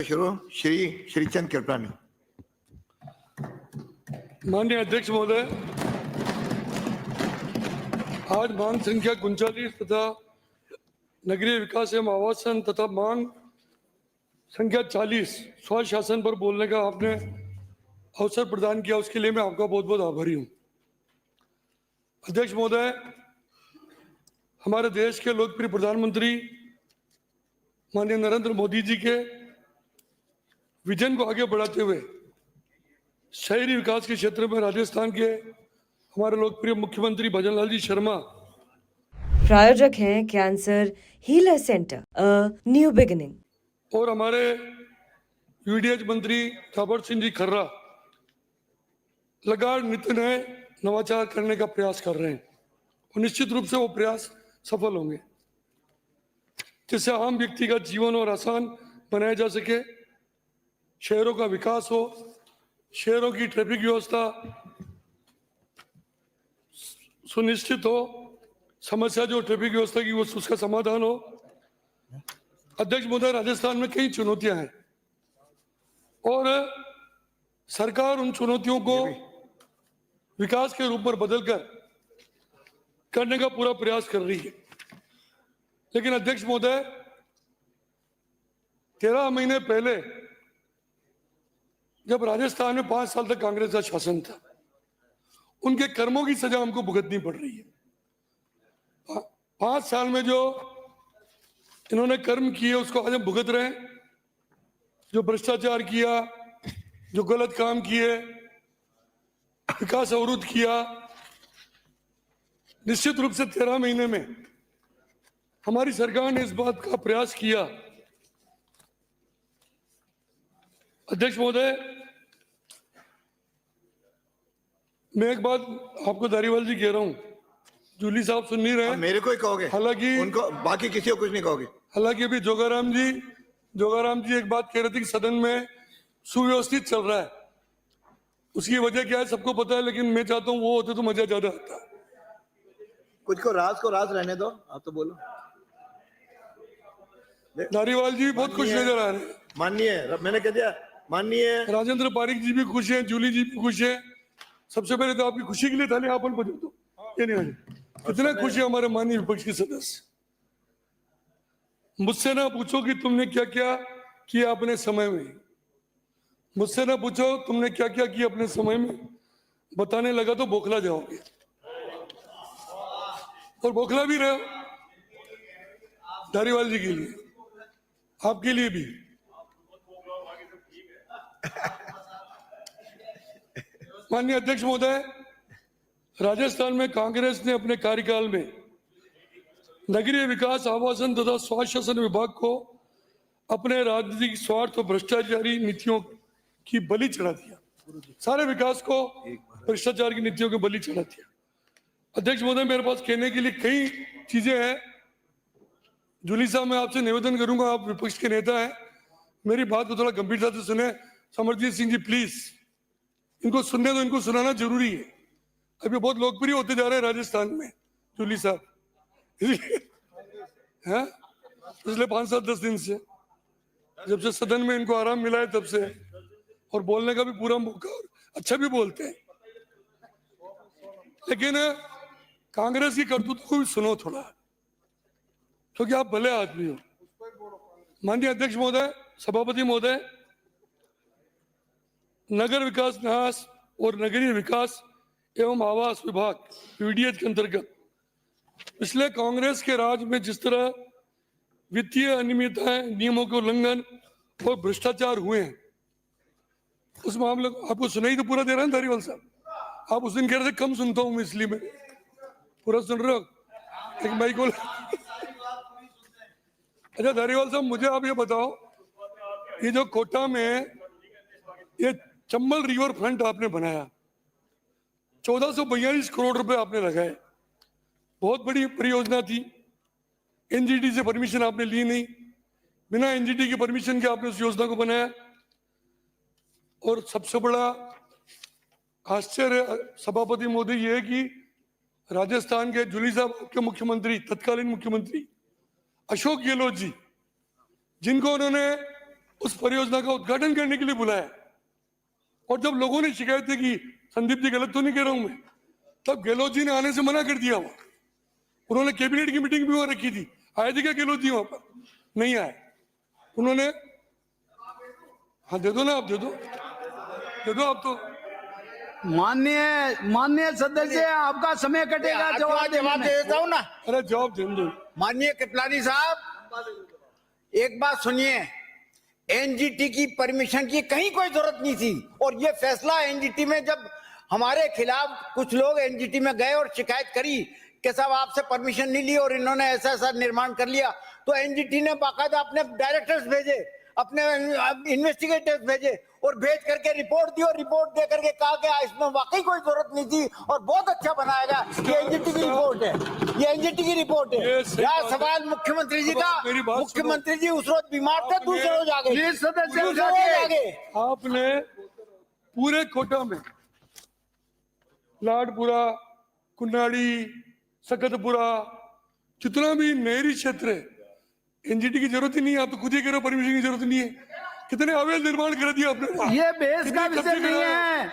शुरू श्री श्रीचंद कृपलानी। माननीय अध्यक्ष महोदय, आज मांग संख्या 39 तथा नगरीय विकास एवं आवासन तथा मांग संख्या 40 स्वशासन पर बोलने का आपने अवसर प्रदान किया, उसके लिए मैं आपका बहुत बहुत आभारी हूं। अध्यक्ष महोदय, हमारे देश के लोकप्रिय प्रधानमंत्री माननीय नरेंद्र मोदी जी के विजन को आगे बढ़ाते हुए शहरी विकास के क्षेत्र में राजस्थान के हमारे लोकप्रिय मुख्यमंत्री भजनलाल जी शर्मा प्रायोजक हैं cancer healer centre a new beginning, और हमारे यूडीएच मंत्री थावर सिंह जी खर्रा लगातार नित्य नए नवाचार करने का प्रयास कर रहे हैं और निश्चित रूप से वो प्रयास सफल होंगे, जिससे आम व्यक्ति का जीवन और आसान बनाया जा सके, शहरों का विकास हो, शहरों की ट्रैफिक व्यवस्था सुनिश्चित हो, समस्या जो ट्रैफिक व्यवस्था की वो उसका समाधान हो। अध्यक्ष महोदय, राजस्थान में कई चुनौतियां हैं और सरकार उन चुनौतियों को विकास के रूप में बदलकर करने का पूरा प्रयास कर रही है। लेकिन अध्यक्ष महोदय, 13 महीने पहले जब राजस्थान में 5 साल तक कांग्रेस का शासन था, उनके कर्मों की सजा हमको भुगतनी पड़ रही है। 5 साल में जो इन्होंने कर्म किए उसको आज हम भुगत रहे हैं। जो भ्रष्टाचार किया, जो गलत काम किए, विकास अवरुद्ध किया, निश्चित रूप से 13 महीने में हमारी सरकार ने इस बात का प्रयास किया। अध्यक्ष महोदय, मैं एक बात आपको धारीवाल जी कह रहा हूं, जूली साहब सुन नहीं रहे, मेरे को ही कहोगे, हालांकि उनको, बाकी किसी को कुछ नहीं कहोगे। हालांकि अभी जोगाराम जी एक बात कह रहे थे कि सदन में सुव्यवस्थित चल रहा है, उसकी वजह क्या है सबको पता है, लेकिन मैं चाहता हूं वो होते तो मजा ज्यादा आता। कुछ को राज रहने दो, आप तो बोलो। धारीवाल जी बहुत खुश नजर आ रहे हैं, माननीय, मैंने कह दिया माननीय राजेंद्र पारिक जी भी खुश हैं, जूली जी भी खुश हैं। सबसे पहले तो आपकी खुशी के लिए थाली आपन बजा दो, ये नहीं आने कितना खुश है हमारे माननीय विपक्ष के सदस्य। मुझसे ना पूछो कि तुमने क्या क्या किया अपने समय में, मुझसे ना पूछो तुमने क्या क्या किया अपने समय में, बताने लगा तो बौखला जाओगे और बौखला भी रहे हो। धारीवाल जी के लिए, आपके लिए भी। माननीय अध्यक्ष महोदय, राजस्थान में कांग्रेस ने अपने कार्यकाल में नगरीय विकास, आवासन तथा स्वशासन विभाग को अपने राजनीतिक स्वार्थ और भ्रष्टाचारी नीतियों की बलि चढ़ा दिया। सारे विकास को भ्रष्टाचार की नीतियों की बलि चढ़ा दिया। अध्यक्ष महोदय, मेरे पास कहने के लिए कई चीजें हैं। जूली साहब, मैं आपसे निवेदन करूंगा, आप विपक्ष के नेता हैं, मेरी बात को थोड़ा गंभीरता से सुने। समरजीत सिंह जी प्लीज, इनको सुनने दो, इनको सुनाना जरूरी है। अभी बहुत लोकप्रिय होते जा रहे हैं राजस्थान में जूली साहब, है पिछले 5-7-10 दिन से, जब से सदन में इनको आराम मिला है तब से, और बोलने का भी पूरा मौका, और अच्छा भी बोलते हैं। लेकिन कांग्रेस की करतूत को भी सुनो थोड़ा, क्योंकि आप भले आदमी हो। माननीय अध्यक्ष महोदय, सभापति महोदय, नगर विकास न्यास और नगरीय विकास एवं आवास विभाग यूडीएच के अंतर्गत पिछले कांग्रेस के राज में जिस तरह वित्तीय अनियमितताएं, नियमों के उल्लंघन और भ्रष्टाचार हुए हैं, उस मामले को आपको सुनाई तो पूरा दे रहे हैं धारीवाल साहब। आप उस दिन कह रहे थे कम सुनता हूं मैं, इसलिए मैं पूरा सुन रहे हो। एक माइक को अच्छा धारीवाल साहब, मुझे आप ये बताओ, ये जो कोटा में ये चंबल रिवर फ्रंट आपने बनाया, 1442 करोड़ रुपए आपने लगाए, बहुत बड़ी परियोजना थी। एनजीटी से परमिशन आपने ली नहीं, बिना एनजीटी की परमिशन के आपने उस योजना को बनाया। और सबसे बड़ा आश्चर्य सभापति मोदी ये है कि राजस्थान के जूली साहब के मुख्यमंत्री, तत्कालीन मुख्यमंत्री अशोक गहलोत जी, जिनको उन्होंने उस परियोजना का उद्घाटन करने के लिए बुलाया। और जब लोगों ने शिकायतें की, संदीप जी गलत तो नहीं कह रहा हूं मैं, तब गहलोत जी ने आने से मना कर दिया। वहां उन्होंने कैबिनेट की मीटिंग भी वहां रखी थी, आए थे क्या गहलोत जी वहां पर? नहीं आए। उन्होंने, हाँ दे दो ना, आप दे दो आप तो। माननीय सदस्य, आपका समय कटेगा। जवाब जवाब दे देता हूँ ना। अरे जवाब दे दो। माननीय कृपलानी साहब, एक बात सुनिए, एनजीटी की परमिशन की कहीं कोई जरूरत नहीं थी। और ये फैसला एनजीटी में जब हमारे खिलाफ कुछ लोग एनजीटी में गए और शिकायत करी कि साहब आपसे परमिशन नहीं ली और इन्होंने ऐसा ऐसा निर्माण कर लिया, तो एनजीटी ने बाकायदा अपने डायरेक्टर्स भेजे, अपने इन्वेस्टिगेटर्स भेजे और भेज करके रिपोर्ट दी और रिपोर्ट दे करके कहा कि इसमें वाकई कोई जरूरत नहीं थी और बहुत अच्छा बनाएगा। ये एनजीटी की रिपोर्ट है, ये एनजीटी की रिपोर्ट है। यहाँ सवाल मुख्यमंत्री जी का, मुख्यमंत्री जी उस रोज बीमार थे, दूसरे रोज आ गए। दूसरे रोज आ गए। आपने पूरे कोटा में लाडपुरा, कुन्नाड़ी, सकतपुरा, जितना भी नहरी क्षेत्र है, एनजीटी की जरूरत ही नहीं है। आप तो खुद ही कह रहे हो परमिशन की जरूरत नहीं है। कितने अवैध निर्माण कर दिया आपने। ये बेस का विषय नहीं है।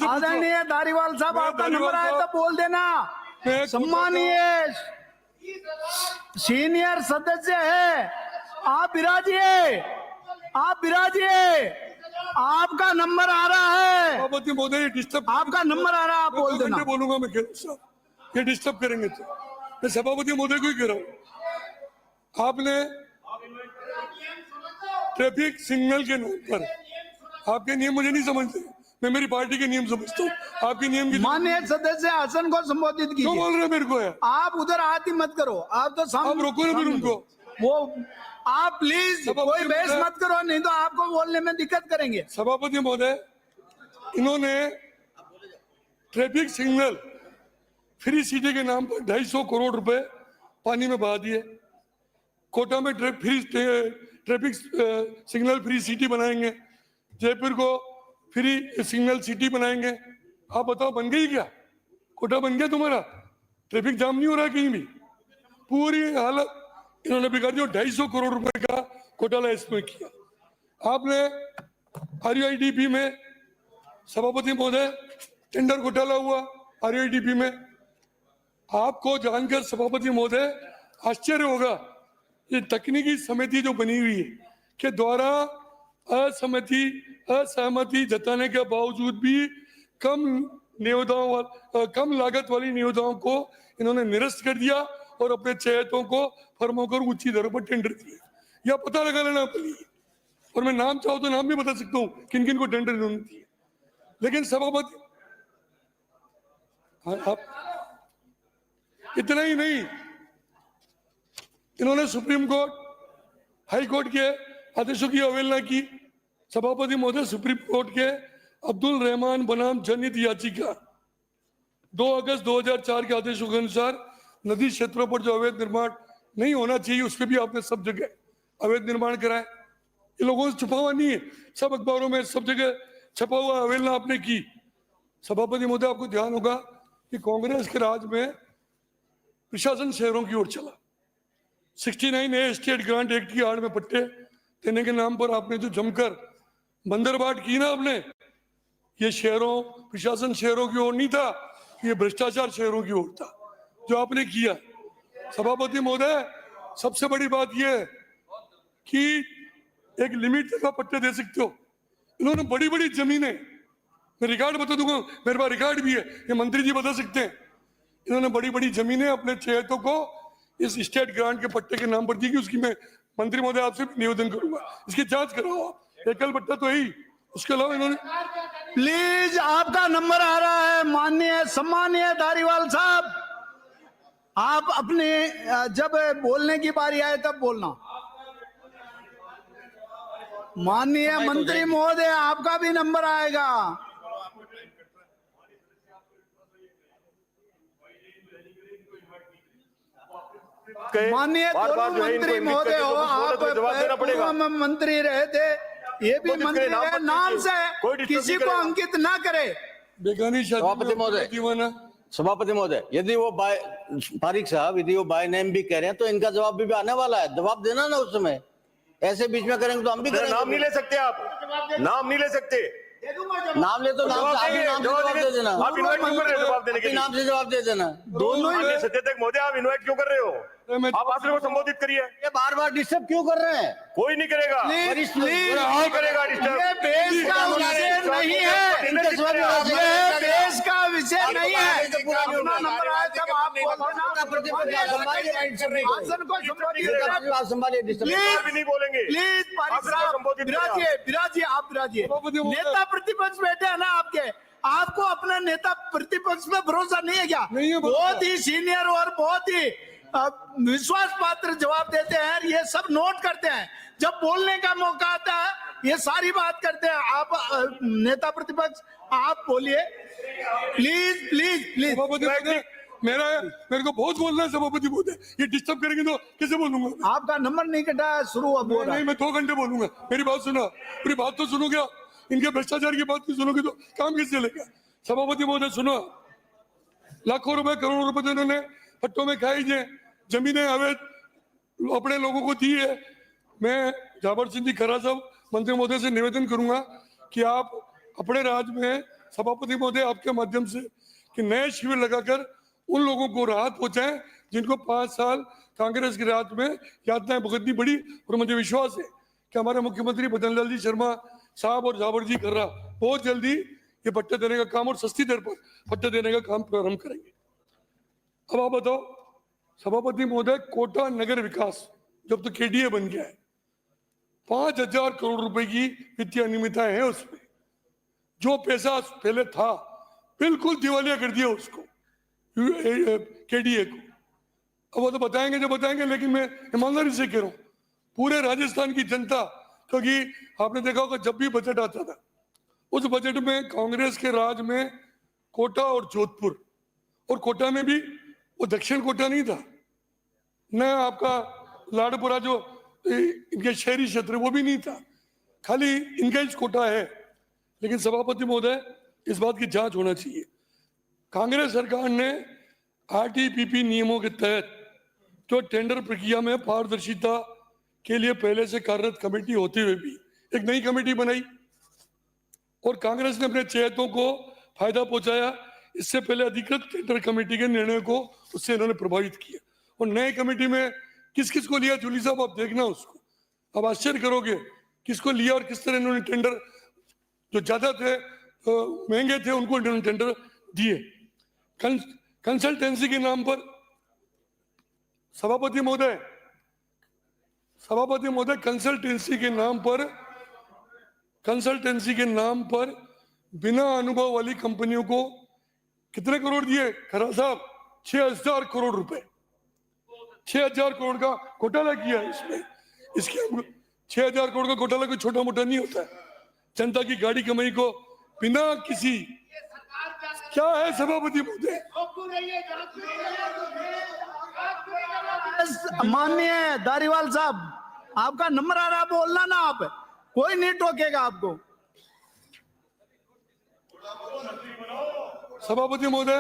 आदरणीय धारीवाल साहब, आपका नंबर आया तो बोल देना। सम्मानीय सीनियर सदस्य है, आप विराजिए, आप विराजिए। आपका नंबर आ रहा है। सभापति महोदय डिस्टर्ब, आपका नंबर आ रहा है, आप बोल देना। बोलूंगा मैं साहब, ये डिस्टर्ब करेंगे तो मैं सभापति महोदय को ही कह रहा हूं। आपने ट्रैफिक सिग्नल के नाम पर, आपके नियम मुझे नहीं समझते, मैं मेरी पार्टी के नियम समझता हूँ। आपके नियम की माननीय सदस्य हसन को संबोधित कीजिए। क्यों बोल रहे हैं मेरे को? है आप उधर आती मत करो, आप तो सामने, आप रोको ना फिर उनको। वो आप प्लीज कोई बहस मत करो, नहीं तो आपको बोलने में दिक्कत करेंगे। सभापति महोदय, इन्होंने ट्रैफिक सिग्नल फ्री सिटी के नाम पर 250 करोड़ रुपए पानी में बहा दिए। कोटा में ट्रैफिक सिग्नल फ्री सिटी बनाएंगे, जयपुर को फ्री सिग्नल सिटी बनाएंगे। आप बताओ बन गई क्या? कोटा बन गया तुम्हारा? ट्रैफिक जाम नहीं हो रहा कहीं भी? पूरी हालत इन्होंने बिगाड़ दी। 250 करोड़ रुपए का घोटाला इसमें किया आपने। आरयूआईडीपी में सभापति महोदय टेंडर घोटाला हुआ आरयूआईडीपी में। आपको जानकर सभापति महोदय आश्चर्य होगा, ये तकनीकी समिति जो बनी हुई है के द्वारा असहमति जताने के बावजूद भी कम लागत वाली निविदाओं को इन्होंने निरस्त कर दिया और अपने चयतों को फर्मों को ऊंची दरों पर टेंडर दिए। या पता लगा लेना अपनी, और मैं नाम चाहूं तो नाम भी बता सकता हूं किन किन को टेंडर इन्होंने दिए। लेकिन सभापति, आप इतना ही नहीं, इन्होंने सुप्रीम कोर्ट, हाई कोर्ट के आदेशों की अवहेलना की। सभापति महोदय, सुप्रीम कोर्ट के अब्दुल रहमान बनाम जनहित याचिका 2 अगस्त 2004 के आदेशों के अनुसार नदी क्षेत्रों पर जो अवैध निर्माण नहीं होना चाहिए उस पर भी आपने सब जगह अवैध निर्माण कराए। ये लोगों से छुपा हुआ नहीं है, सब अखबारों में सब जगह छपा हुआ अवहेलना आपने की। सभापति महोदय, आपको ध्यान होगा कि कांग्रेस के राज में प्रशासन शहरों की ओर चला। 69A स्टेट ग्रांट एक्ट की आड़ में पट्टे देने के नाम पर आपने जो जमकर बंदरबाट की ना आपने, ये शहरों प्रशासन शहरों की ओर नहीं था, ये भ्रष्टाचार शहरों की ओर था जो आपने किया। सभापति महोदय, सबसे बड़ी बात यह है कि एक लिमिट तक आप पट्टे दे सकते हो। इन्होंने बड़ी बड़ी जमीनें, मैं रिकॉर्ड बता दूंगा, मेरे पास रिकॉर्ड भी है, ये मंत्री जी बता सकते हैं। इन्होंने बड़ी बड़ी जमीनें अपने चयतों को इस स्टेट ग्रांट के पट्टे के नाम पर दी कि उसकी मैं मंत्री महोदय आपसे निवेदन करूंगा, इसकी जांच कराओ। एकल पट्टा तो ही, उसके अलावा इन्होंने। प्लीज, आपका नंबर आ रहा है। माननीय सम्मानीय धारीवाल साहब, आप अपने जब बोलने की बारी आए तब बोलना। माननीय मंत्री महोदय, आपका भी नंबर आएगा। माननीय दोनों मंत्री महोदय हो, आप पूर्व मंत्री रहे थे, ये भी मंत्री है, नाम से किसी को अंकित ना करे। बेगानी सभापति महोदय, सभापति महोदय, यदि वो पारिक साहब यदि वो बाय नेम भी कह रहे हैं तो इनका जवाब भी आने वाला है, जवाब देना ना उस समय। ऐसे बीच में करेंगे तो हम भी मेरा करेंगे। नाम नहीं ले सकते आप, नाम नहीं ले सकते। नाम ले तो नाम जवाब से देंगे, जवाब दे देना। आप इनवाइट क्यों कर रहे हो जवाब देने के अपने लिए? नाम से जवाब दे देना। दोनों ही माननीय सत्याध्यक्ष महोदय, आप इनवाइट क्यों कर रहे हो? मैं आप आसन को संबोधित करिए। ये बार बार डिस्टर्ब क्यों कर रहे हैं? कोई नहीं करेगा, प्लीज प्लीज, नहीं करेगा डिस्टर्ब। ये बेस का विषय नहीं है, इनके सवाल जवाब ये बेस का विषय नहीं है। अपना नंबर आया तब आप आसन को संबोधित आप संभालिए डिस्टर्ब। एक बार भी नहीं बोलेंगे। प्लीज पारिक आप साहब संबोधित करें। विराजिए विराजिए, आप विराजिए। सभापति महोदय। नेता प्रतिपक्ष बैठे हैं ना आपके, आपको अपने नेता प्रतिपक्ष में भरोसा नहीं है क्या? नहीं है भरोसा। बहुत ही सीनियर और बहुत ही विश्वास पात्र जवाब देते हैं, ये सब नोट करते हैं। जब बोलने का मौका आता है ये सारी बात करते हैं। आप नेता प्रतिपक्ष आप बोलिए प्लीज प्लीज प्लीज। सभापति महोदय, मेरे को बहुत बोलना है सभापति महोदय, ये डिस्टर्ब करेंगे तो कैसे बोलूंगा? आपका नंबर नहीं कटा, शुरू अब हो रहा नहीं, है। मैं 2 घंटे बोलूंगा। मेरी बात सुना, पूरी बात तो सुनोगे आप। इनके भ्रष्टाचार की बात नहीं सुनोगे तो काम कैसे चलेगा? सभापति महोदय सुनो, लाखों रुपए करोड़ों रुपए तो इन्होंने पट्टों में खाई है, जमीनें अवैध अपने लोगों को दी है। मैं जाबर सिंह जी खरा साहब मंत्री महोदय से निवेदन करूंगा कि आप अपने राज्य में, सभापति महोदय आपके माध्यम से, कि नए शिविर लगाकर उन लोगों को राहत पहुंचाएं जिनको 5 साल कांग्रेस के राज में यातनाएं भुगतनी पड़ी। और मुझे विश्वास है कि हमारे मुख्यमंत्री मदन लाल जी शर्मा साहब और जाबर जी खर्रा बहुत जल्दी ये पट्टे देने का काम और सस्ती दर पर पट्टे देने का काम प्रारंभ करेंगे। अब आप बताओ सभापति महोदय, कोटा नगर विकास जब तो केडीए बन गया है, 5,000 करोड़ रुपए की वित्तीय अनियमितताएं हैं उसमें। जो पैसा पहले था बिल्कुल दिवालिया कर दिया उसको, केडीए को। अब वो तो बताएंगे जो बताएंगे, लेकिन मैं ईमानदारी से कह रहा हूं पूरे राजस्थान की जनता, क्योंकि आपने देखा होगा जब भी बजट आता था उस बजट में कांग्रेस के राज में कोटा और जोधपुर, और कोटा में भी वो दक्षिण कोटा नहीं था, न आपका लाडपुरा जो इनके शहरी क्षेत्र वो भी नहीं था, खाली इनका ही कोटा है। लेकिन सभापति महोदय, इस बात की जांच होना चाहिए। कांग्रेस सरकार ने आरटीपीपी नियमों के तहत जो टेंडर प्रक्रिया में पारदर्शिता के लिए पहले से कार्यरत कमेटी होते हुए भी एक नई कमेटी बनाई, और कांग्रेस ने अपने चेहतों को फायदा पहुंचाया। इससे पहले अधिकृत टेंडर कमेटी के निर्णय को उससे इन्होंने प्रभावित किया। और नए कमेटी में किस किस को लिया, जूली साहब आप देखना उसको, अब आश्चर्य करोगे किसको लिया और किस तरह इन्होंने टेंडर, जो ज्यादा थे महंगे थे उनको इन्होंने टेंडर दिए। कंसल्टेंसी के नाम पर सभापति महोदय कंसल्टेंसी के नाम पर बिना अनुभव वाली कंपनियों को कितने करोड़ दिए खरा साहब? 6,000 करोड़ रुपए, 6,000 करोड़ का घोटाला किया इसमें। इसके 6,000 करोड़ का घोटाला कोई छोटा मोटा नहीं होता है। जनता की गाड़ी कमाई को बिना किसी, क्या है सभापति महोदय? माननीय दारीवाल साहब, आपका नंबर आ रहा है, बोलना ना आप, कोई नहीं टोकेगा आपको। सभापति महोदय,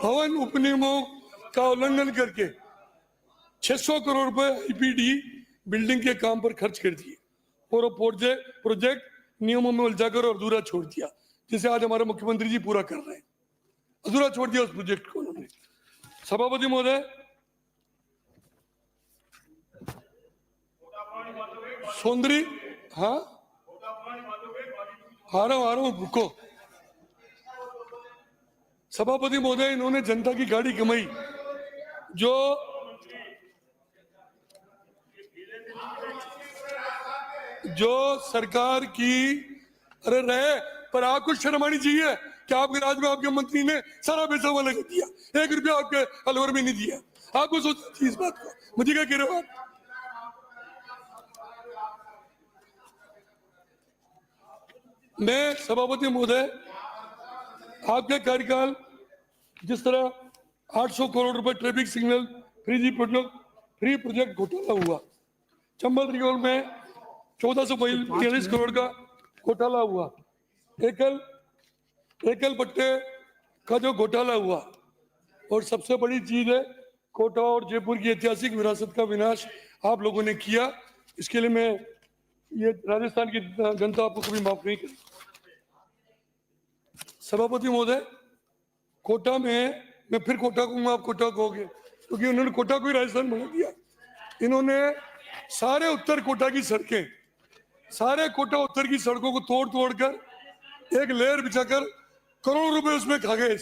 भवन उपनियमों का उल्लंघन करके 600 करोड़ रुपए आईपीडी बिल्डिंग के काम पर खर्च कर दिए और वो प्रोजेक्ट नियमों में उलझाकर और अधूरा छोड़ दिया, जिसे आज हमारे मुख्यमंत्री जी पूरा कर रहे हैं। अधूरा छोड़ दिया उस प्रोजेक्ट को उन्होंने। सभापति महोदय, सौंदरी, हाँ आ रहा हूं रुको। सभापति महोदय, इन्होंने जनता की गाड़ी कमाई जो सरकार की, अरे रहे पर आपको शर्म आनी चाहिए कि आपके राज में आपके मंत्री ने सारा पैसा वाला कर दिया, 1 रुपया आपके अलवर में नहीं दिया। आपको सोचना चाहिए इस बात को। मुझे क्या कह रहे हो आप? मैं सभापति महोदय, आपके कार्यकाल जिस तरह 800 करोड़ रुपए ट्रैफिक सिग्नल फ्री प्रोजेक्ट घोटाला हुआ, चंबल रियोल में 1442 करोड़ का घोटाला हुआ, एकल पट्टे का जो घोटाला हुआ, और सबसे बड़ी चीज है कोटा और जयपुर की ऐतिहासिक विरासत का विनाश आप लोगों ने किया, इसके लिए मैं ये राजस्थान की जनता आपको कभी माफ नहीं करेगी। सभापति महोदय, कोटा में मैं फिर कोटा कहूंगा, आप कोटा कहोगे, क्योंकि उन्होंने कोटा को ही राजस्थान बना दिया। इन्होंने सारे उत्तर कोटा की सड़कें, सारे कोटा उत्तर की सड़कों को तोड़ कर एक लेयर बिछाकर करोड़ों रुपए उसमें खा गए।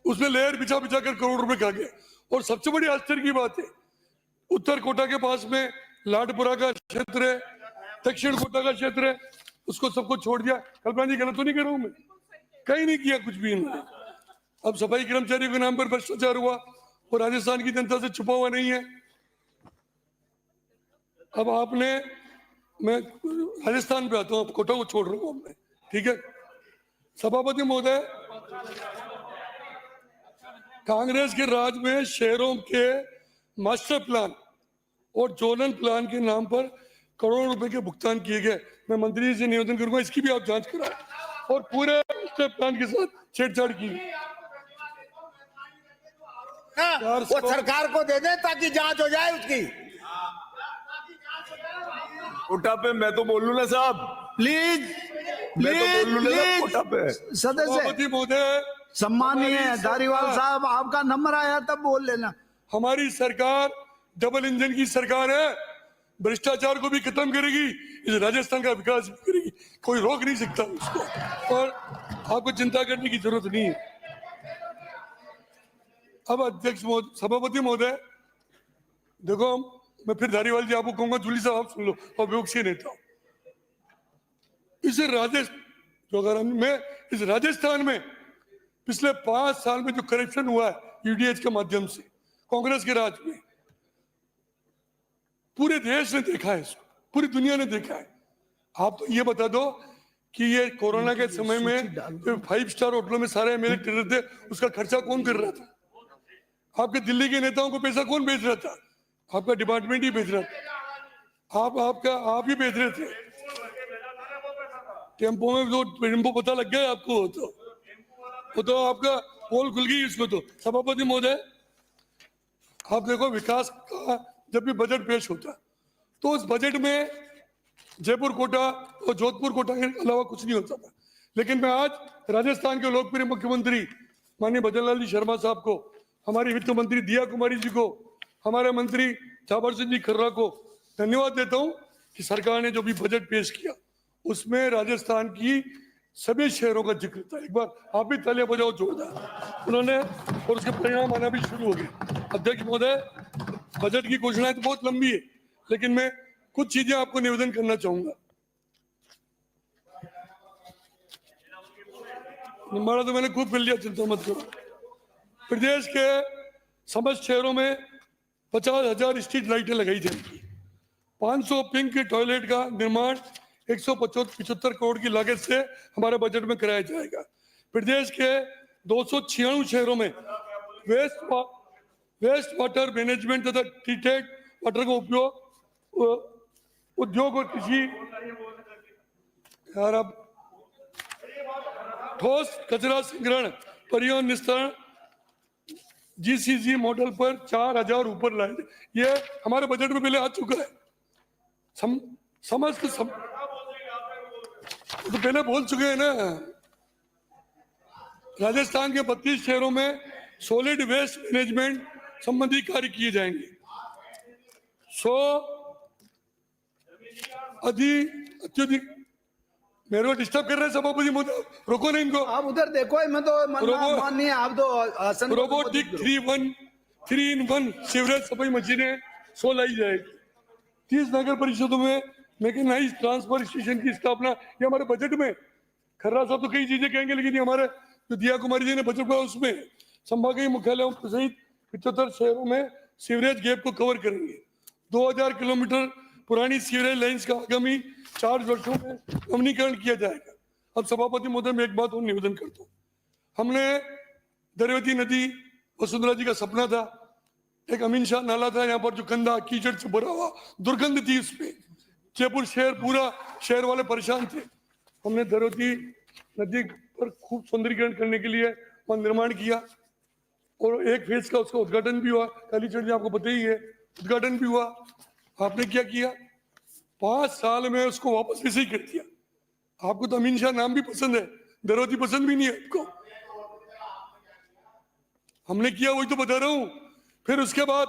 उसमें लेयर बिछा कर करोड़ रुपए खा गए। और सबसे बड़ी आश्चर्य की बात है, उत्तर कोटा के पास में लाडपुरा का क्षेत्र है, दक्षिण कोटा का क्षेत्र है, उसको सबको छोड़ दिया। कल्पना जी, गलत तो नहीं कर रहा हूं मैं? कहीं नहीं किया कुछ भी इन्होंने। अब सफाई कर्मचारियों के नाम पर भ्रष्टाचार हुआ और राजस्थान की जनता से छुपा हुआ नहीं है। अब आपने, मैं राजस्थान पे आता हूं, कोटा को छोड़ रहा हूं मैं, ठीक है। सभापति महोदय, कांग्रेस के राज में शहरों के मास्टर प्लान और जोनल प्लान के नाम पर करोड़ों रुपए के भुगतान किए गए। मैं मंत्री जी से निवेदन करूंगा, इसकी भी आप जांच कराएं। और पूरे मास्टर प्लान के साथ छेड़छाड़ की। वो सरकार को दे दे ताकि जांच हो जाए उसकी। कोटा पे मैं तो बोल लूं ना साहब, प्लीज मैं तो बोल लूं ना साहब, कोटा पे। सदस्य सभापति महोदय, सम्मानीय धारीवाल साहब, आपका नंबर आया तब बोल लेना। हमारी सरकार डबल इंजन की सरकार है, भ्रष्टाचार को भी खत्म करेगी, इस राजस्थान का विकास भी करेगी, कोई रोक नहीं सकता उसको, और आपको चिंता करने की जरूरत नहीं है। अब अध्यक्ष महोदय, सभापति महोदय, देखो मैं फिर धारीवाल जी आपको कहूंगा, जूली साहब आप सुन लो, और विपक्षी नेता, इस राजस्थान में पिछले 5 साल में जो करप्शन हुआ है यूडीएच के माध्यम से कांग्रेस के राज में, पूरे देश ने देखा है इसको, पूरी दुनिया ने देखा है। आप तो ये बता दो कि ये कोरोना के समय में जो 5 स्टार होटलों में सारे एमएलए टिक थे, उसका खर्चा कौन कर रहा था? आपके दिल्ली के नेताओं को पैसा कौन भेज रहा था? आपका डिपार्टमेंट ही भेज रहा था। आप ही भेज रहे थे। टेम्पो में जो टेम्पो पता लग गया आपको, वो तो आपका पोल खुल गई इसमें। तो सभापति महोदय, आप देखो, विकास का जब भी बजट पेश होता तो उस बजट में जयपुर कोटा और जोधपुर कोटा के अलावा कुछ नहीं होता था। लेकिन मैं आज राजस्थान के लोकप्रिय मुख्यमंत्री माननीय भजनलाल जी शर्मा साहब को, हमारी वित्त मंत्री दिया कुमारी जी को, हमारे मंत्री झाबर सिंह जी खर्रा को धन्यवाद देता हूं कि सरकार ने जो भी बजट पेश किया उसमें राजस्थान की सभी शहरों का जिक्र था। एक बार आप भी तालियां बजाओ जोरदार उन्होंने, और उसके परिणाम आना भी शुरू हो गए। अध्यक्ष महोदय, बजट की घोषणाएं तो बहुत लंबी है, लेकिन मैं कुछ चीजें आपको निवेदन करना चाहूंगा। निम्बाड़ा तो मैंने खूब कर लिया, चिंता मत करो। प्रदेश के समस्त शहरों में 50,000 स्ट्रीट लाइटें लगाई जाएंगी। 500 पिंक टॉयलेट का निर्माण 175 करोड़ की लागत से हमारे बजट में कराया जाएगा। प्रदेश के 296 शहरों में वेस्ट वाटर मैनेजमेंट तथा ट्रीटेड वाटर का उपयोग उद्योग और कृषि, यार अब ठोस कचरा संग्रहण परिवहन निस्तारण जीसीजी मॉडल पर 4,000 ऊपर लाए। ये हमारे बजट में पहले आ चुका है। तो पहले बोल चुके हैं ना। राजस्थान के 32 शहरों में सॉलिड वेस्ट मैनेजमेंट संबंधी कार्य किए जाएंगे। अत्यधिक मेरे को डिस्टर्ब कर रहे हैं सभापति महोदय, रोको नहीं इनको। आप उधर देखो, मैं तो माननीय आप तो आसन रोबोटिक 3-in-1 सीवरेज सफाई मशीनें 100 लाई जाएगी। 30 नगर परिषदों में मैकेनाइज ट्रांसफर स्टेशन की स्थापना, ये हमारे बजट में। खर्रा साहब तो कई चीजें कहेंगे, लेकिन ये हमारे जो दिया कुमारी जी ने बजट बनाया उसमें संभागीय मुख्यालयों सहित 75 शहरों में सीवरेज गैप को कवर करेंगे। 2000 किलोमीटर पुरानी सीवरेज लाइन्स का आगामी 4 वर्षों में नवीनीकरण किया जाएगा। अब सभापति महोदय, मैं एक बात और निवेदन करता हूँ। हमने दरवती नदी, वसुंधरा जी का सपना था, एक अमीन शाह नाला था यहाँ पर जो गंदा कीचड़ से भरा हुआ, दुर्गंध थी उसमें, जयपुर शहर, पूरा शहर वाले परेशान थे। हमने दरवती नदी पर खूब सौंदर्यीकरण करने के लिए वहां निर्माण किया और एक फेज का उसका उद्घाटन भी हुआ। कालीचरण जी आपको पता ही है, उद्घाटन भी हुआ। आपने क्या किया? 5 साल में उसको वापस ऐसे ही कर दिया। आपको तो अमीन शाह नाम भी पसंद है, दरौदी पसंद भी नहीं है आपको। हमने किया वही तो बता रहा हूं। फिर उसके बाद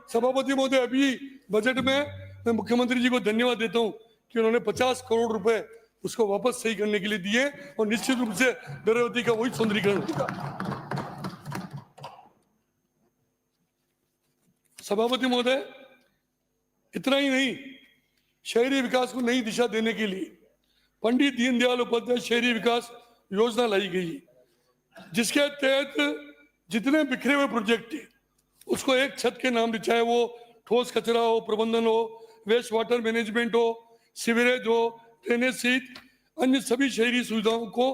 सभापति महोदय, अभी बजट में मैं मुख्यमंत्री जी को धन्यवाद देता हूं कि उन्होंने 50 करोड़ रुपए उसको वापस सही करने के लिए दिए और निश्चित रूप से दरौदी का वही सौंदर्यीकरण होगा। सभापति महोदय, इतना ही नहीं, शहरी विकास को नई दिशा देने के लिए पंडित दीनदयाल उपाध्याय शहरी विकास योजना लाई गई, जिसके तहत जितने बिखरे हुए प्रोजेक्ट थे उसको एक छत के नाम, चाहे वो ठोस कचरा हो, प्रबंधन हो, वेस्ट वाटर मैनेजमेंट हो, सीवरेज हो, ड्रेनेज सहित अन्य सभी शहरी सुविधाओं को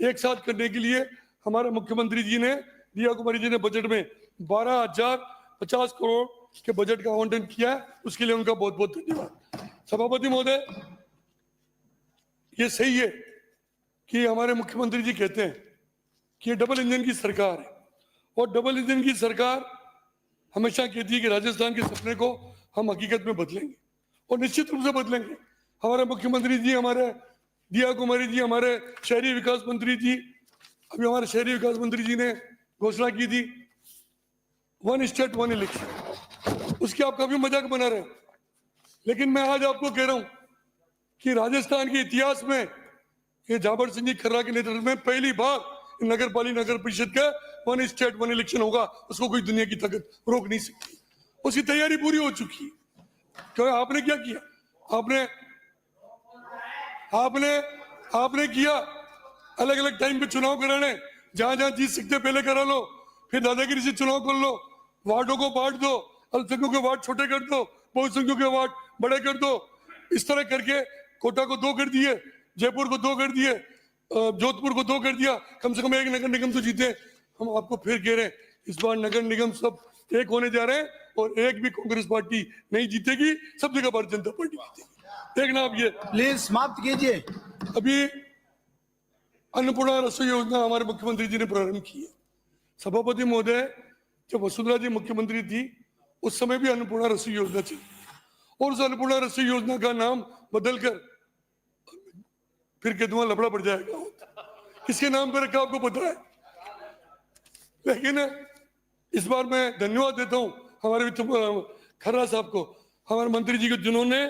एक साथ करने के लिए हमारे मुख्यमंत्री जी ने, दिया कुमारी जी ने बजट में 12,050 करोड़ के बजट का आवंटन किया है। उसके लिए उनका बहुत बहुत धन्यवाद। सभापति महोदय, ये सही है कि हमारे मुख्यमंत्री जी कहते हैं कि ये डबल इंजन की सरकार है, और डबल इंजन की सरकार हमेशा कहती है कि राजस्थान के सपने को हम हकीकत में बदलेंगे, और निश्चित रूप से बदलेंगे। हमारे मुख्यमंत्री जी, हमारे दिया कुमारी जी, हमारे शहरी विकास मंत्री जी, अभी हमारे शहरी विकास मंत्री जी ने घोषणा की थी 1 स्टेट 1 इलेक्शन, उसकी आप काफी मजाक बना रहे हैं। लेकिन मैं आज आपको कह रहा हूं कि राजस्थान के इतिहास में ये जाबर सिंह जी खर्रा के नेतृत्व में पहली बार नगर पालिका नगर परिषद का 1 स्टेट 1 इलेक्शन होगा। उसको कोई दुनिया की ताकत रोक नहीं सकती। उसकी तैयारी पूरी हो चुकी है। तो आपने क्या किया? आपने किया अलग अलग टाइम पे चुनाव कराने, जहां जहां जीत सकते पहले करा लो, फिर दादागिरी से चुनाव कर लो, वार्डों को बांट दो, अल्पसंख्यकों के वार्ड छोटे कर दो, बहुसंख्यकों के वार्ड बड़े कर दो। इस तरह करके कोटा को 2 कर दिए, जयपुर को 2 कर दिए, जोधपुर को 2 कर दिया। कम से कम एक नगर निगम तो जीते। हम आपको फिर कह रहे हैं, इस बार नगर निगम सब एक होने जा रहे हैं, और एक भी कांग्रेस पार्टी नहीं जीतेगी, सब जगह भारतीय जनता पार्टी जीतेगी। देखना आप ये। प्लीज समाप्त कीजिए। अभी अन्नपूर्णा रसोई योजना हमारे मुख्यमंत्री जी ने प्रारंभ की है। सभापति महोदय, जब वसुंधरा जी मुख्यमंत्री थी उस समय भी अन्नपूर्णा रसोई योजना चली, और उस अन्नपूर्णा रसोई योजना का नाम बदलकर फिर कहते वहां लफड़ा पड़ जाएगा, किसके नाम पर रखा आपको पता है। लेकिन इस बार मैं धन्यवाद देता हूं हमारे वित्त खर्रा साहब को, हमारे मंत्री जी को, जिन्होंने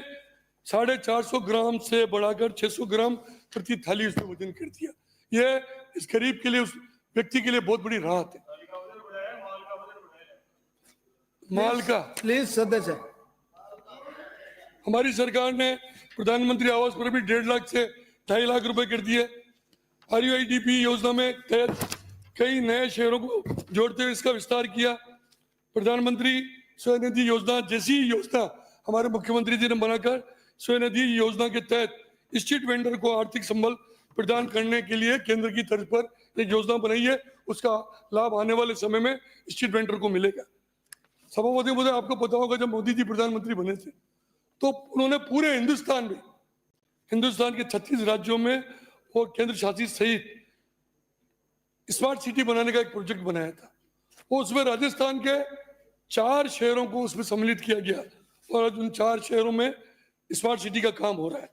450 ग्राम से बढ़ाकर 600 ग्राम प्रति थाली उसमें वजन कर दिया। ये इस गरीब के लिए, उस व्यक्ति के लिए बहुत बड़ी राहत है। माल का प्लीज सदस्य। हमारी सरकार ने प्रधानमंत्री आवास पर भी 1.5 लाख से 2.5 लाख रुपए कर दिए। RUIDP योजना में तहत कई नए शहरों को जोड़ते हुए इसका विस्तार किया। प्रधानमंत्री स्वनिधि योजना जैसी योजना हमारे मुख्यमंत्री जी ने बनाकर स्वनिधि योजना के तहत स्ट्रीट वेंडर को आर्थिक संबल प्रदान करने के लिए केंद्र की तर्ज पर एक योजना बनाई है। उसका लाभ आने वाले समय में स्ट्रीट वेंडर को मिलेगा। सभापति महोदय, आपको पता होगा जब मोदी जी प्रधानमंत्री बने थे तो उन्होंने पूरे हिंदुस्तान में, हिंदुस्तान के 36 राज्यों में और केंद्र शासित सहित स्मार्ट सिटी बनाने का एक प्रोजेक्ट बनाया था। और उसमें राजस्थान के 4 शहरों को उसमें सम्मिलित किया गया, और उन 4 शहरों में स्मार्ट सिटी का काम हो रहा है।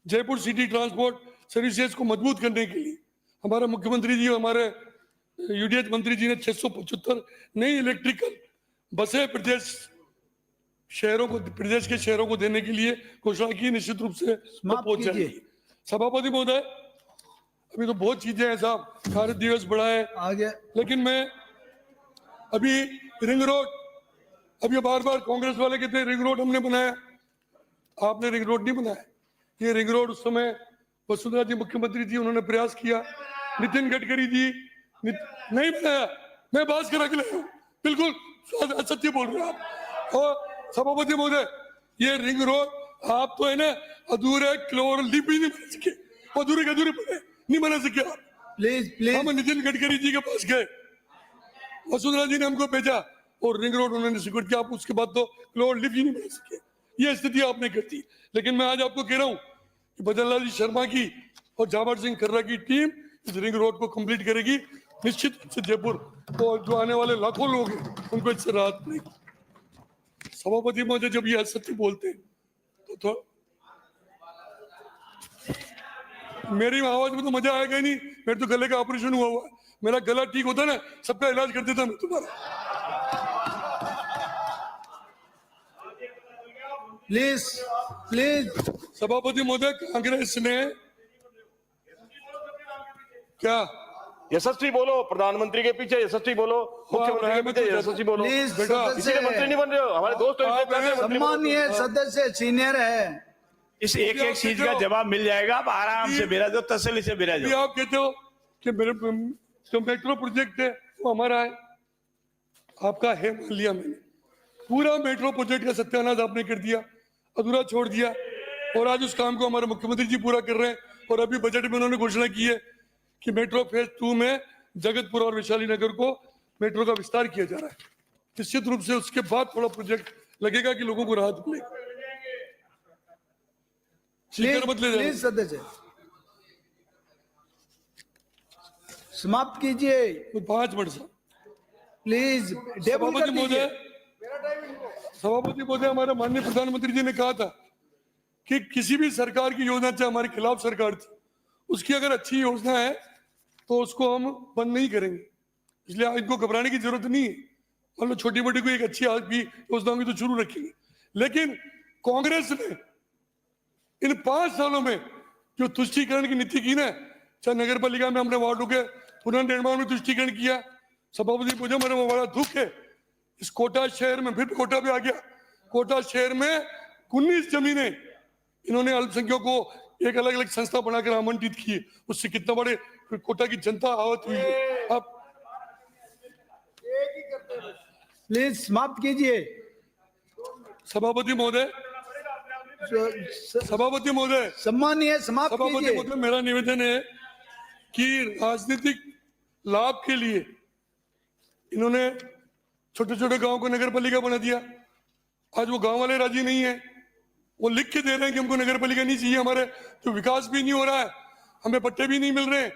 जयपुर सिटी ट्रांसपोर्ट सर्विसेज को मजबूत करने के लिए हमारे मुख्यमंत्री जी, हमारे UDH मंत्री जी ने 675 नई इलेक्ट्रिकल बसें प्रदेश के शहरों को देने के लिए घोषणा की। निश्चित रूप से पहुंच जाएगी। सभापति महोदय, अभी तो बहुत चीजें हैं साहब, भारत दिवस बड़ा है आगे, लेकिन मैं अभी रिंग रोड, अभी बार बार कांग्रेस वाले कहते हैं रिंग रोड हमने बनाया। आपने रिंग रोड नहीं बनाया। ये रिंग रोड उस समय वसुंधरा जी मुख्यमंत्री जी, उन्होंने प्रयास किया। नितिन गडकरी जी नहीं बनाया। मैं बात करा के लाया हूं, बिल्कुल सत्य बोल रहे हैं आप। और सभापति महोदय, ये रिंग रोड आप तो है ना अधूरे क्लोर लिप ही नहीं बना सके, अधूरे के अधूरे नहीं बना सके आप। Please please. हम नितिन गडकरी जी के पास गए, वसुंधरा जी ने हमको भेजा और रिंग रोड उन्होंने स्वीकृत किया। आप उसके बाद तो क्लोर लिप ही नहीं बना सके। ये स्थिति आपने कर दी। लेकिन मैं आज आपको कह रहा हूं कि बदनलाल जी शर्मा की और जाबर सिंह खर्रा की टीम इस रिंग रोड को कंप्लीट करेगी। निश्चित रूप से जयपुर और जो आने वाले लाखों लोग हैं उनको इससे राहत मिलेगी। सभापति महोदय जब ये असत्य बोलते हैं तो मेरी आवाज में तो मजा आएगा ही नहीं। मेरे तो गले का ऑपरेशन हुआ है, मेरा गला ठीक होता ना सबका इलाज कर देता मैं तुम्हारा। प्लीज प्लीज सभापति महोदय, कांग्रेस ने क्या यशस्वी बोलो, प्रधानमंत्री के पीछे यशस्वी बोलो, मुख्यमंत्री के पीछे यशस्वी बोलो। प्लीज बेटा, इसी के मंत्री नहीं बन रहे हो, हमारे दोस्त हो, इसलिए कहते हैं मंत्री बनो। सम्मानीय सदस्य सीनियर है। इस एक एक चीज का जवाब मिल जाएगा, आप आराम से बेरा दो, तसल्ली से बेरा अभी जाओ। आप कहते हो कि मेरे जो मेट्रो प्रोजेक्ट है वो हमारा है, आपका है मान लिया मैंने। पूरा मेट्रो प्रोजेक्ट का सत्यानाश आपने कर दिया, अधूरा छोड़ दिया, और आज उस काम को हमारे मुख्यमंत्री जी पूरा कर रहे हैं। और अभी बजट में उन्होंने घोषणा की है कि मेट्रो फेज 2 में जगतपुर और वैशाली नगर को मेट्रो का विस्तार किया जा रहा है। निश्चित रूप से उसके बाद थोड़ा प्रोजेक्ट लगेगा कि लोगों को राहत मिलेगी। प्लीज मत ले प्लीज सदस्य समाप्त कीजिए, तो 5 मिनट से प्लीज टेबल कर सभापति महोदय, दीजिए। सभापति महोदय, हमारे माननीय प्रधानमंत्री जी ने कहा था कि किसी भी सरकार की योजना, चाहे हमारे खिलाफ सरकार थी, उसकी अगर अच्छी योजना है तो उसको हम बंद नहीं करेंगे। इसलिए इनको घबराने की जरूरत नहीं है। मतलब छोटी मोटी कोई एक अच्छी भी योजना होगी तो शुरू रखेंगे। लेकिन कांग्रेस ने इन 5 सालों में जो तुष्टीकरण की नीति की ना, चाहे नगर पालिका में हमने वार्डों के पुनर्निर्माण में तुष्टीकरण किया, सभापति मुझे मेरा बड़ा दुख है। इस कोटा शहर में, फिर कोटा पे आ गया, कोटा शहर में 19 जमीनें इन्होंने अल्पसंख्यकों को एक अलग अलग संस्था बनाकर आवंटित की। उससे कितना बड़े कोटा की जनता आहत हुई है। अब प्लीज समाप्त कीजिए। सभापति महोदय, सभापति महोदय, सम्मानीय समाप्त सभापति कीजिए। महोदय, मेरा निवेदन है कि राजनीतिक लाभ के लिए इन्होंने छोटे छोटे गांव को नगर पालिका बना दिया। आज वो गांव वाले राजी नहीं है, वो लिख के दे रहे हैं कि हमको नगर पालिका नहीं चाहिए, हमारे जो विकास भी नहीं हो रहा है, हमें पट्टे भी नहीं मिल रहे,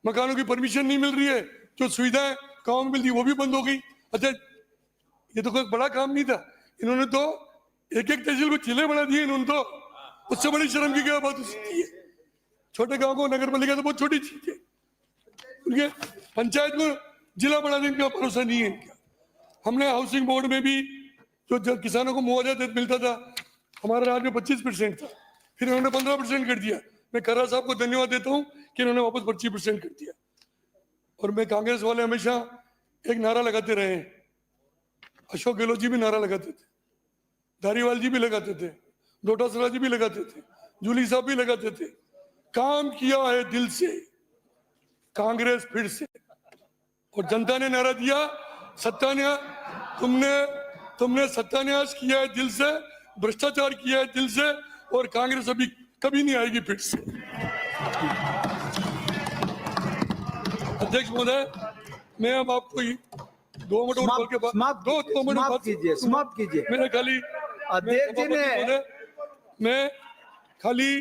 मकानों की परमिशन नहीं मिल रही है, जो सुविधाएं गांव में मिलती वो भी बंद हो गई। अच्छा, ये तो कोई बड़ा काम नहीं था, इन्होंने तो एक एक तहसील को जिले बना दिए इन्होंने तो। उससे बड़ी शर्म की क्या बात हो सकती है? छोटे गांव को नगर पालिका तो बहुत छोटी चीज है, उनके पंचायत को जिला बना देने का भरोसा नहीं है इनका। हमने हाउसिंग बोर्ड में भी जो किसानों को मुआवजा मिलता था, हमारे राज्य में 25% था, फिर इन्होंने 15% कर दिया। मैं खर्रा साहब को धन्यवाद देता हूं कि इन्होंने वापस 25% कर दिया। और मैं कांग्रेस वाले हमेशा एक नारा लगाते रहे हैं, अशोक गहलोत जी भी नारा लगाते थे, धारीवाल जी भी लगाते थे, डोटासरा जी भी लगाते थे, जूली साहब भी लगाते थे, काम किया है दिल से कांग्रेस फिर से। और जनता ने नारा दिया, सत्यान्यास, तुमने सत्यान्यास किया है दिल से, भ्रष्टाचार किया है दिल से, और कांग्रेस अभी कभी नहीं आएगी फिर से। अध्यक्ष महोदय, मैं अब आपको 2 मिनट और बोल के बाद दो मिनट समाप्त कीजिए, समाप्त कीजिए। मैंने खाली अध्यक्ष जी ने मैं खाली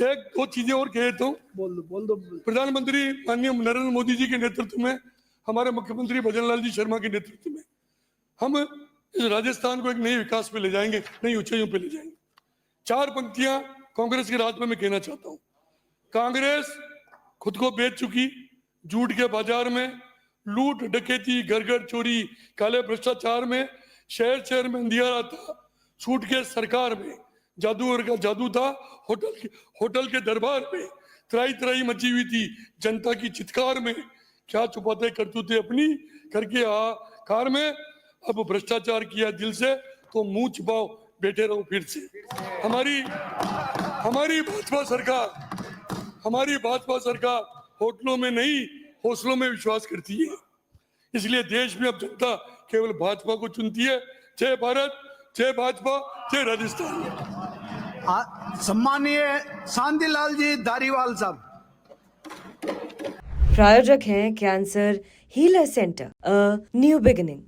1-2 चीजें और कहता हूँ। बोल दो। प्रधानमंत्री माननीय नरेंद्र मोदी जी के नेतृत्व में, हमारे मुख्यमंत्री भजनलाल जी शर्मा के नेतृत्व में हम इस राजस्थान को एक नए विकास पे ले जाएंगे, नई ऊंचाइयों पे ले जाएंगे। 4 पंक्तियां कांग्रेस के राज में मैं कहना चाहता हूं। कांग्रेस खुद को बेच चुकी, झूठ के बाजार में, लूट डकैती, घर घर चोरी, काले भ्रष्टाचार में, शहर शहर में अंधियारा था, छूट के सरकार में जादूगर का जादू था, होटल के दरबार में त्राई त्राई मची हुई थी, जनता की चित्कार में क्या छुपाते करतूते अपनी करके कार में। अब भ्रष्टाचार किया दिल से तो मुंह छुपाओ, बैठे रहो फिर से। हमारी भाजपा सरकार होटलों में नहीं, हौसलों में विश्वास करती है। इसलिए देश में अब जनता केवल भाजपा को चुनती है। जय भारत, जय भाजपा, जय राजस्थान। सम्मानीय शांतिलाल जी धारीवाल साहब। प्रायोजक हैं cancer healer centre, a new beginning.